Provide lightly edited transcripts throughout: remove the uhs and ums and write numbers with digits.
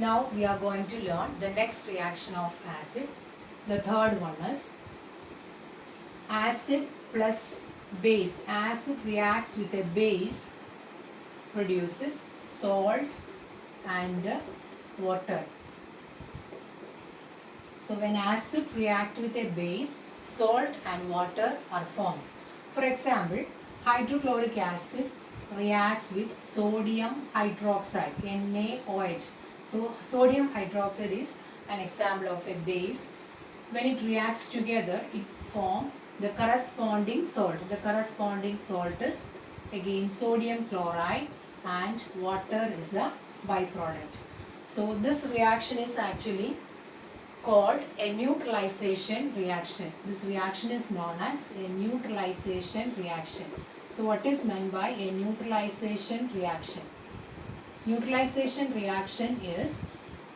Now we are going to learn the next reaction of acid. The third one is acid plus base. Acid reacts with a base, produces salt and water. So when acid react with a base, salt and water are formed. For example, hydrochloric acid reacts with sodium hydroxide, NaOH. So sodium hydroxide is an example of a base. When it reacts together, it forms the corresponding salt. The corresponding salt is again sodium chloride and water is the byproduct. So this reaction is actually called a neutralization reaction. This reaction is known as a neutralization reaction. So what is meant by a neutralization reaction? Neutralization reaction is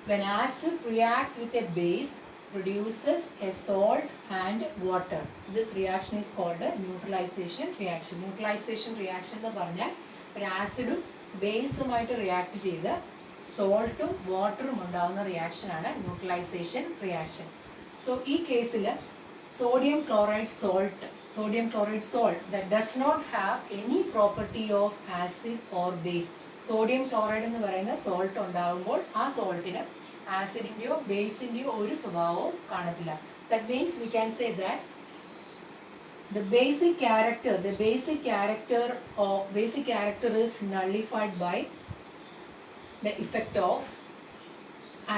when acid reacts with a base, produces a salt and water. This reaction is called a neutralization reaction. Neutralization reaction എന്ന് പറഞ്ഞാൽ ഒരു ആസിഡും ബേസുമായിട്ട് react ചെയ്ത് സോൾട്ടും വാട്ടറും ഉണ്ടാകുന്ന റിയാക്ഷനാണ് neutralisation reaction. So ഈ കേസിൽ sodium chloride salt that does not have any property of acid or base. Sodium chloride എന്ന് പറയുന്ന സോൾട്ട് ഉണ്ടാകുമ്പോൾ ആ സോൾട്ടിന് ആസിഡിൻ്റെയോ ബേസിൻ്റെയോ ഒരു സ്വഭാവവും കാണത്തില്ല. That means we can say that the basic character is nullified by the effect of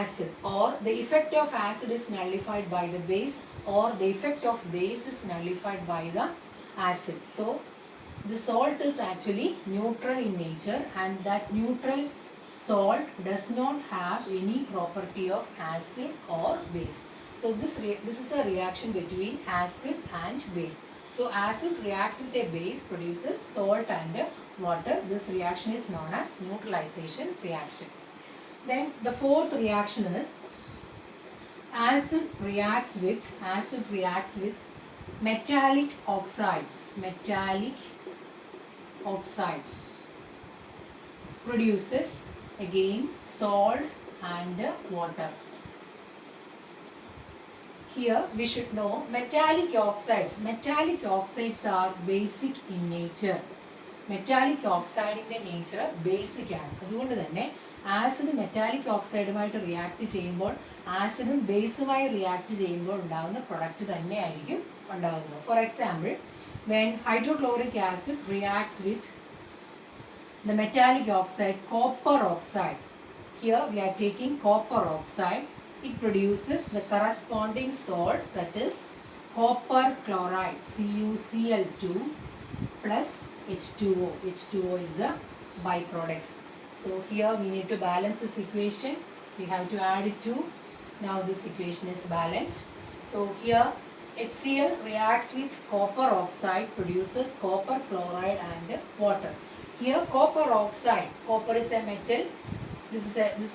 acid, or the effect of acid is nullified by the base, or the effect of base is nullified by the acid. So the salt is actually neutral in nature, and that neutral salt does not have any property of acid or base. So this is a reaction between acid and base. So acid reacts with a base, produces salt and water. This reaction is known as neutralization reaction. Then the fourth reaction is acid reacts with metallic oxides. Produces again salt and water. Here we should know metallic oxides are basic in nature. Metallic ഓക്സൈഡിൻ്റെ nature basic ആണ്. അതുകൊണ്ട് തന്നെ acid metallic ഓക്സൈഡുമായിട്ട് react ചെയ്യുമ്പോൾ ആസിഡും ബേസുമായി react ചെയ്യുമ്പോൾ ഉണ്ടാകുന്ന product തന്നെയായിരിക്കും ഉണ്ടാകുന്നത്. For example, when hydrochloric acid reacts with the metallic oxide copper oxide, here we are taking copper oxide, it produces the corresponding salt, that is copper chloride, CuCl2 plus H2O. H2O is the byproduct. So here we need to balance this equation. We have to add it to. Now this equation is balanced. So here HCl reacts with copper oxide, produces copper chloride and water. Here copper oxide, copper is a metal. This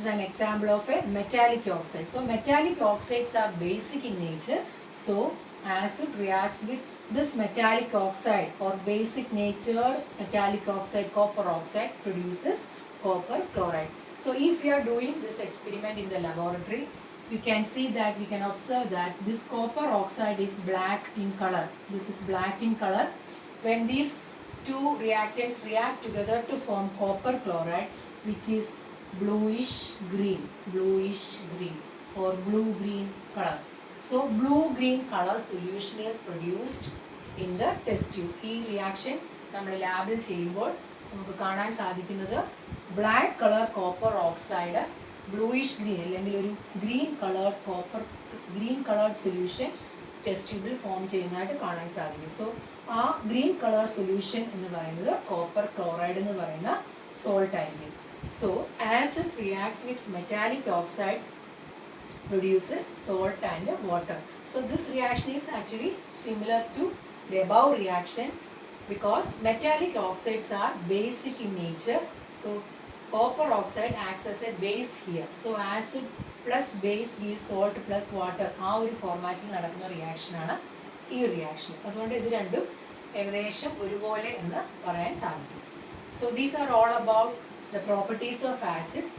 is an example of a metallic oxide. So metallic oxides are basic in nature. So acid reacts with this metallic oxide, or basic natured metallic oxide, copper oxide, produces copper chloride. So if we are doing this experiment in the laboratory, we can see that, we can observe that this copper oxide is black in color. This is black in color. When these two reactants react together to form copper chloride, which is bluish green or blue-green color. So blue-green color solution is produced in the test tube. ഈ reaction നമ്മൾ ലാബിൽ ചെയ്യുമ്പോൾ നമുക്ക് കാണാൻ സാധിക്കുന്നത് black colour copper oxide bluish green അല്ലെങ്കിൽ ഒരു green coloured solution test ട്യൂബിൽ ഫോം ചെയ്യുന്നതായിട്ട് കാണാൻ സാധിക്കും. സോ ആ ഗ്രീൻ കളർ സൊല്യൂഷൻ എന്ന് പറയുന്നത് കോപ്പർ ക്ലോറൈഡ് എന്ന് പറയുന്ന സോൾട്ട് ആയിരിക്കും. So acid reacts with metallic oxides, produces salt and water. So this reaction is actually similar to the above reaction because metallic oxides are basic in nature. So copper oxide acts as a base here. So acid plus base gives salt plus water. ആ ഒരു ഫോർമാറ്റിൽ നടക്കുന്ന റിയാക്ഷനാണ് ഈ reaction. അതുകൊണ്ട് ഇത് രണ്ടും ഏകദേശം ഒരുപോലെ എന്ന് പറയാൻ സാധിക്കും. So these are all about the properties of acids.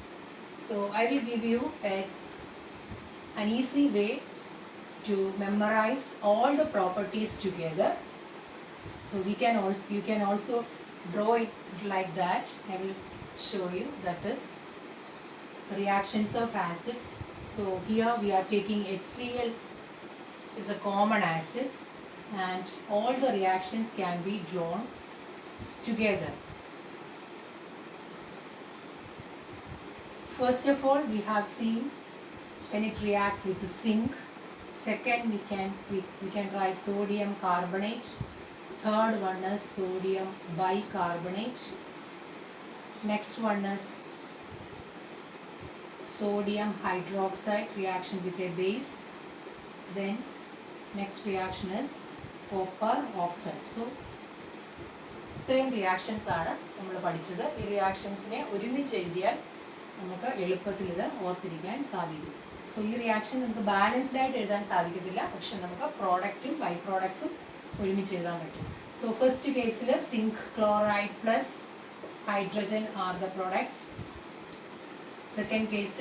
So So I will give you an easy way to memorize all the properties together. So you can also draw it like that. I will show you. That is reactions of acids. So here we are taking HCl is a common acid, and all the reactions can be drawn together. First of all, we have seen when it reacts with the zinc. Second, we can write sodium carbonate. Third one is sodium bicarbonate. Next one is sodium hydroxide reaction with a base. Then next reaction is copper oxide. So ഇത്രയും reactions ആണ് നമ്മൾ പഠിച്ചത്. ഈ റിയാക്ഷൻസിനെ ഒരുമിച്ച് എഴുതിയാൽ നമുക്ക് എളുപ്പത്തിൽ ഇത് ഓർത്തിരിക്കാൻ സാധിക്കും. സോ ഈ റിയാക്ഷൻ നമുക്ക് ബാലൻസ്ഡ് ആയിട്ട് എഴുതാൻ സാധിക്കത്തില്ല, പക്ഷെ നമുക്ക് പ്രോഡക്റ്റും ബൈ പ്രോഡക്ട്സും ഒരുമിച്ച് എഴുതാൻ പറ്റും. സോ ഫസ്റ്റ് കേസിൽ zinc chloride plus hydrogen are the products. Second case,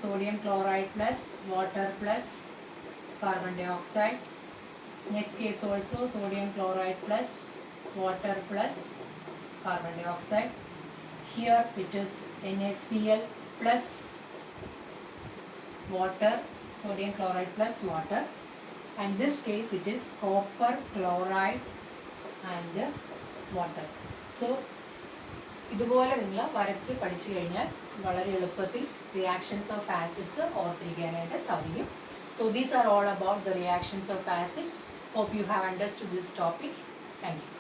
sodium chloride plus water plus carbon dioxide. Next case also sodium chloride plus water plus carbon dioxide. Here it is NaCl plus water, sodium chloride plus water. And this case it is copper chloride and water. So ഇതുപോലെ നിങ്ങൾ വരച്ച് പഠിച്ചു കഴിഞ്ഞാൽ വളരെ എളുപ്പത്തിൽ reactions of acids ഓർത്തിരിക്കാനായിട്ട് സാധിക്കും. So these are all about the reactions of acids. Hope you have understood this topic. Thank U.